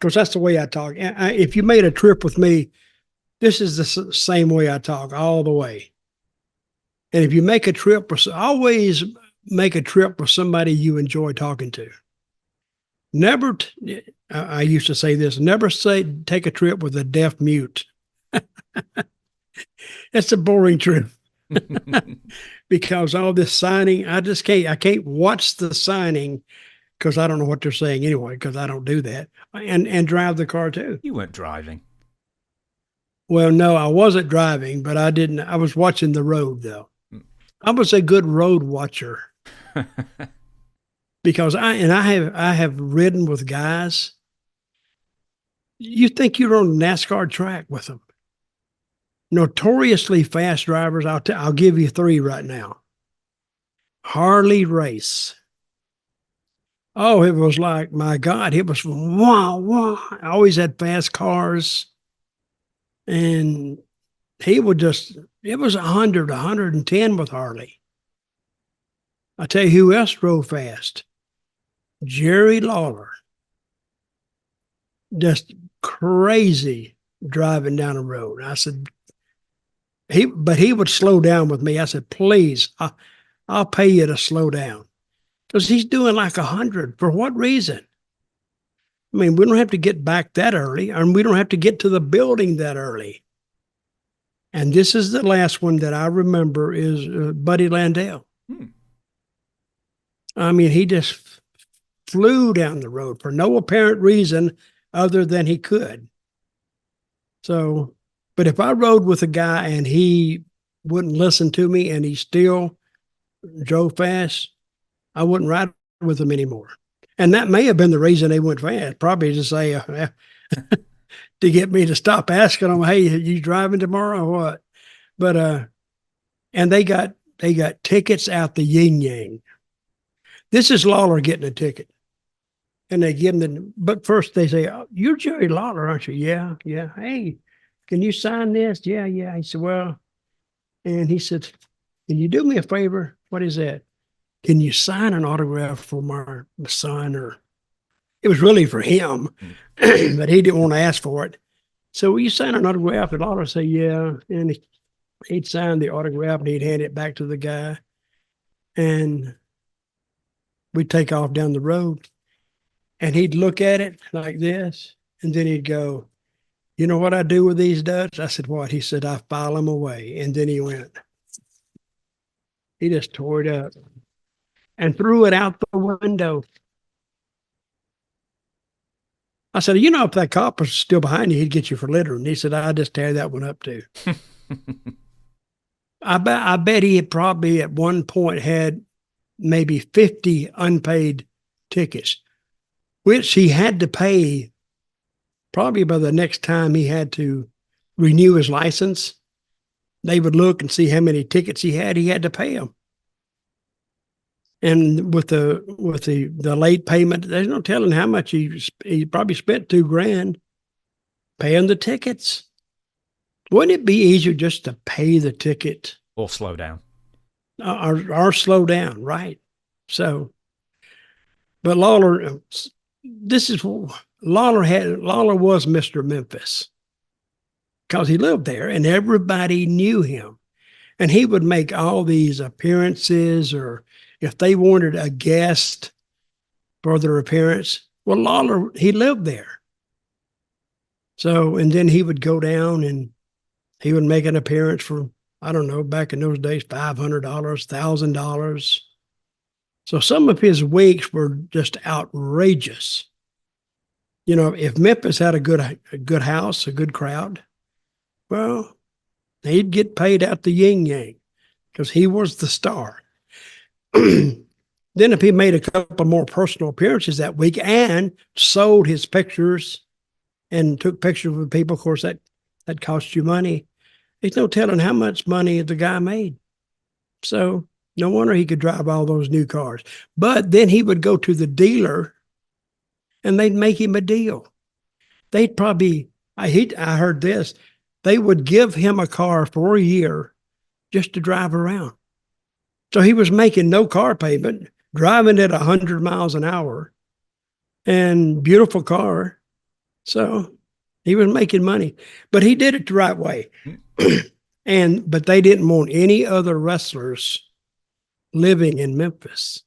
because that's the way I talk. If you made a trip with me, this is the same way I talk all the way. And if you make a trip, always make a trip with somebody you enjoy talking to. Never, I used to say this, never take a trip with a deaf mute. It's a boring trip. Because all this signing, I can't watch the signing because I don't know what they're saying anyway, because I don't do that. And drive the car too. You weren't driving. Well, no, I wasn't driving, but I was watching the road though. I was a good road watcher. Because I have ridden with guys. You think you're on a NASCAR track with them. Notoriously fast drivers. I'll give you 3 right now. Harley Race. Oh, it was like, my God, it was wow, wow. I always had fast cars. And it was 100, 110 with Harley. I tell you who else drove fast. Jerry Lawler. Just crazy driving down the road. I said, but he would slow down with me. I said, please, I'll pay you to slow down. Because he's doing like 100. For what reason? I mean, we don't have to get back that early, and we don't have to get to the building that early. And this is the last one that I remember is Buddy Landell. I mean, he just flew down the road for no apparent reason other than he could. So, but if I rode with a guy and he wouldn't listen to me and he still drove fast, I wouldn't ride with him anymore. And that may have been the reason they went fast, probably to say, to get me to stop asking them, hey, are you driving tomorrow or what? But, and they got tickets out the yin yang. This is Lawler getting a ticket. And they give him but first they say, oh, you're Jerry Lawler, aren't you? Yeah, yeah. Hey, can you sign this? Yeah, yeah. He said, well, and he said, can you do me a favor? What is that? Can you sign an autograph for my son? Or it was really for him, but he didn't want to ask for it. So will you sign an autograph? And Lawler said, yeah. And he'd sign the autograph and he'd hand it back to the guy. And we'd take off down the road. And he'd look at it like this, and then he'd go, you know what I do with these Dutch? I said, what? He said, I file them away. And then he went. He just tore it up and threw it out the window. I said, you know, if that cop was still behind you, he'd get you for littering. He said, I just tear that one up too. I bet he had probably at one point had maybe 50 unpaid tickets, which he had to pay probably by the next time he had to renew his license. They would look and see how many tickets he had to pay them. And with the late payment, there's no telling how much he probably spent $2,000 paying the tickets. Wouldn't it be easier just to pay the ticket? Or slow down. Or slow down, right? So, but Lawler was Mr. Memphis because he lived there and everybody knew him. And he would make all these appearances, or if they wanted a guest for their appearance, well, Lawler, he lived there. So, and then he would go down and he would make an appearance for, I don't know, back in those days, $500, $1,000. So some of his weeks were just outrageous. You know, if Memphis had a good house, a good crowd, well, he'd get paid out the yin yang because he was the star. Then if he made a couple more personal appearances that week and sold his pictures and took pictures with people, of course, that cost you money. There's no telling how much money the guy made. So no wonder he could drive all those new cars. But then he would go to the dealer and they'd make him a deal. They'd probably, I heard this, they would give him a car for a year just to drive around. So he was making no car payment, driving at 100 miles an hour, and beautiful car. So he was making money, but he did it the right way. Mm. But they didn't want any other wrestlers living in Memphis.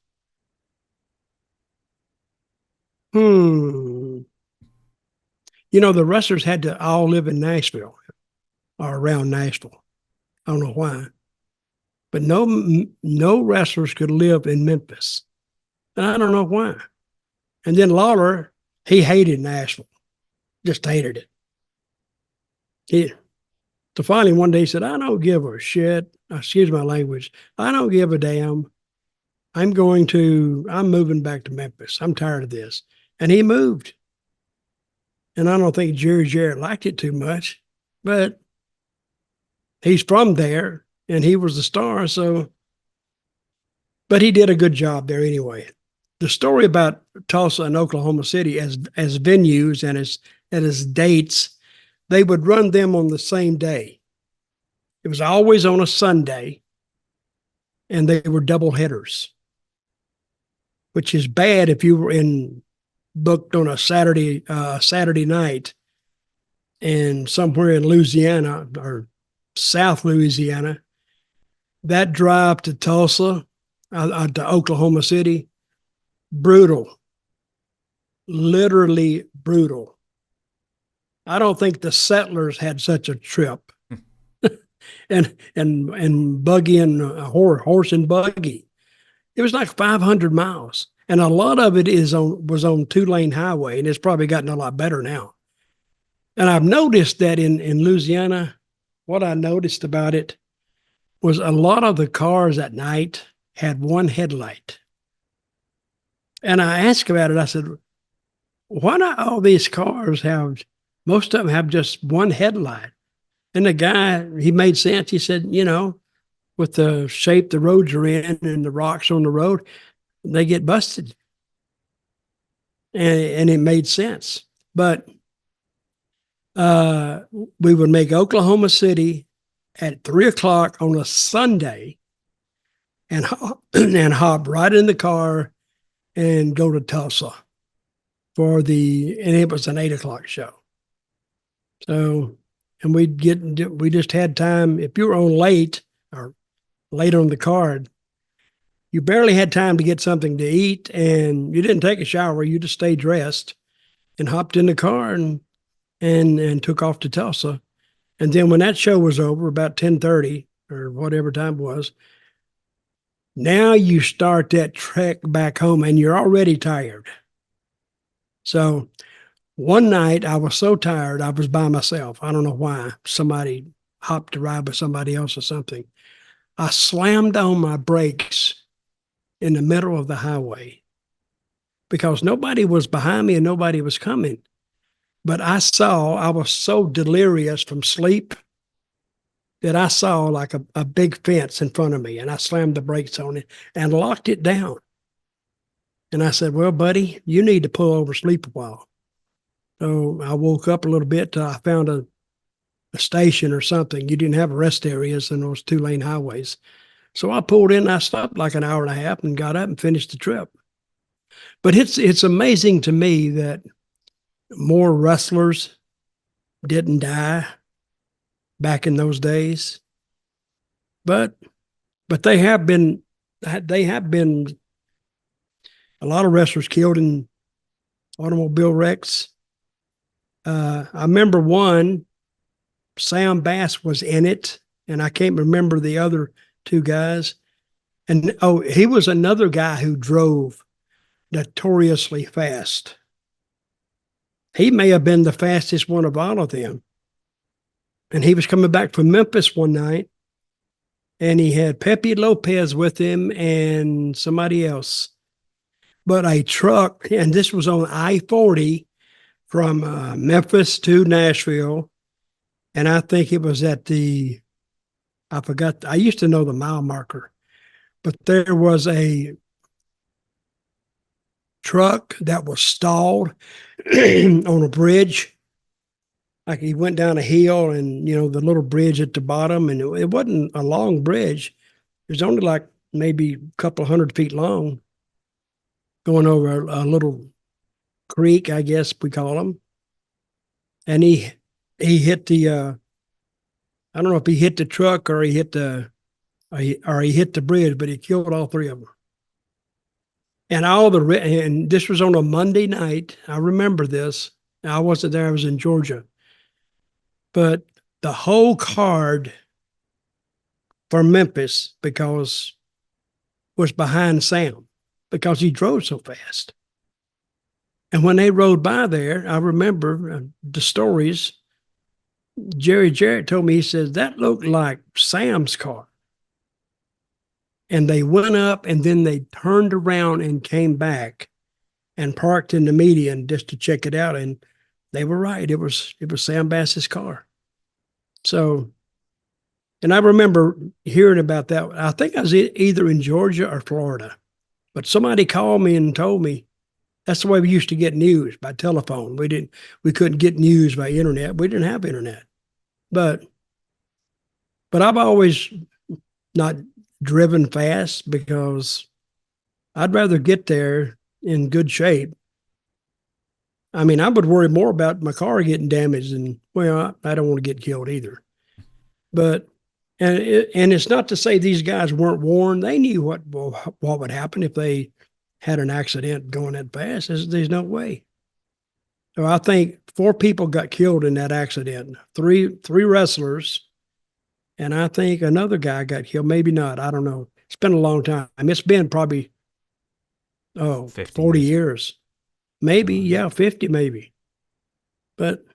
The wrestlers had to all live in Nashville or around Nashville. I don't know why, but no wrestlers could live in Memphis, and I don't know why. And then Lawler, he hated Nashville, just hated it. So finally one day he said, "I don't give a shit. Excuse my language. I don't give a damn. I'm moving back to Memphis. I'm tired of this." And he moved. And I don't think Jerry Jarrett liked it too much, but he's from there and he was the star. But he did a good job there anyway. The story about Tulsa and Oklahoma City as venues and as dates, they would run them on the same day. It was always on a Sunday, and they were double headers, which is bad if you were booked on a Saturday night and somewhere in Louisiana or South Louisiana. That drive to Tulsa, to Oklahoma City, brutal, literally brutal. I don't think the settlers had such a trip. and buggy and horse and buggy. It was like 500 miles. And a lot of it was on 2-lane highway, and it's probably gotten a lot better now. And I've noticed that in Louisiana, what I noticed about it was a lot of the cars at night had one headlight. And I asked about it. I said, why not all these cars most of them have just one headlight? And the guy, he made sense. He said, with the shape the roads are in and the rocks on the road, they get busted. And it made sense. But we would make Oklahoma City at 3:00 on a Sunday and hop right in the car and go to Tulsa and it was an 8:00 show. So, and we just had time. If you were on late or late on the card, you barely had time to get something to eat, and you didn't take a shower. You just stayed dressed and hopped in the car and took off to Tulsa. And then when that show was over, about 10:30 or whatever time it was, now you start that trek back home, and you're already tired. So one night I was so tired, I was by myself. I don't know why. Somebody hopped to ride with somebody else or something. I slammed on my brakes in the middle of the highway because nobody was behind me and nobody was coming. But I was so delirious from sleep that I saw like a big fence in front of me, and I slammed the brakes on it and locked it down. And I said, well, buddy, you need to pull over, sleep a while. So I woke up a little bit till I found a station or something. You didn't have rest areas in those 2-lane highways. So I pulled in, I stopped like an hour and a half and got up and finished the trip. But it's amazing to me that more wrestlers didn't die back in those days. But they have been a lot of wrestlers killed in automobile wrecks. I remember one, Sam Bass was in it, and I can't remember the other two guys. And he was another guy who drove notoriously fast. He may have been the fastest one of all of them. And he was coming back from Memphis one night, and he had Pepe Lopez with him and somebody else. But a truck, and this was on I-40 from Memphis to Nashville. And I think it was I forgot, I used to know the mile marker, but there was a truck that was stalled on a bridge. Like he went down a hill and, the little bridge at the bottom, and it wasn't a long bridge. It was only like maybe a couple of 100 feet long, going over a little creek, I guess we call them. and he hit the I don't know if he hit the truck or he hit the bridge, but he killed all three of them. And and this was on a Monday night. I remember this. I wasn't there. I was in Georgia. But the whole card for Memphis was behind Sam because he drove so fast. And when they rode by there, I remember the stories. Jerry Jarrett told me, he says, that looked like Sam's car. And they went up and then they turned around and came back and parked in the median just to check it out. And they were right. It was Sam Bass's car. So, and I remember hearing about that. I think I was either in Georgia or Florida, but somebody called me and told me that's the way we used to get news, by telephone. We couldn't get news by internet. We didn't have internet, but I've always not driven fast because I'd rather get there in good shape. I mean, I would worry more about my car getting damaged than, well, I don't want to get killed either. But, and it's not to say these guys weren't warned. They knew what would happen if they had an accident going that fast. There's no way. So I think 4 people got killed in that accident. Three wrestlers, and I think another guy got killed. Maybe not. I don't know. It's been a long time. It's been probably 40 years. Maybe, yeah, 50 maybe. But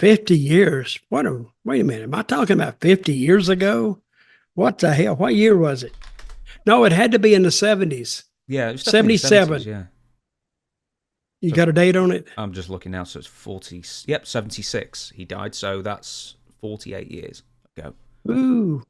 50 years. Wait a minute. Am I talking about 50 years ago? What the hell? What year was it? No, it had to be in the 70s. Yeah, it was 77. 70s, yeah. You got a date on it? I'm just looking now, so it's 40. Yep, 76. He died, so that's 48 years ago. Ooh.